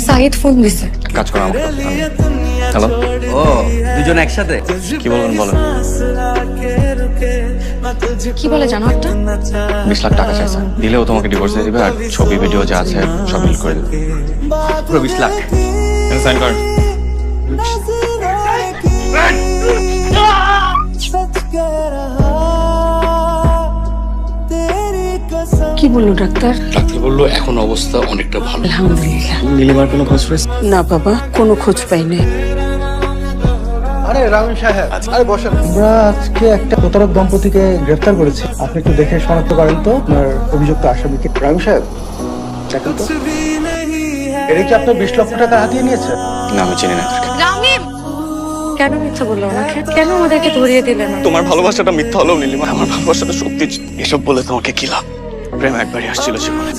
Saeed phone দিছে। কাজ করো আমাকে। হ্যালো। ও দুজন একসাথে কি বলবেন বলেন। কি বলে জানো একটা? 20 লাখ টাকা চাইছে, দিলেও তোমাকে ডিভোর্স দিয়ে দিবে আর ছবি ভিডিও যা আছে সব ডিলিট করে দিবে। পুরো 20 লাখ। সাইন কর। কি বললো ডাক্তার? ডাক্তার বললো এখন অবস্থা অনেকটা ভালো। আলহামদুলিল্লাহ। নীলিমার কোনো খোঁজ পেয়েছে? না বাবা, কোনো খোঁজ পাই নাই। আরে রাহুল সাহেব, আরে বসেন। আমরা আজকে একটা প্রতারক দম্পতিকে গ্রেফতার করেছি। আপনি একটু দেখে শনাক্ত করেন তো আপনার অভিযুক্ত আসামিকে। রাহুল সাহেব দেখেন তো, এরা কি আপনার 20 লক্ষ টাকা হাতিয়ে নিয়েছে? না, আমি চিনি না। রামিম কেন মিথ্যা বললো ওনাকে? কেন আমাদেরকে ধরিয়ে দিলেন না? তোমার ভালোবাসাটা মিথ্যা হলেও নীলিমা, আমার ভালোবাসাটা সত্যি। এসব বলে তোমাকে কি লাভ? প্রেম একবারই আসছিল জীবনে।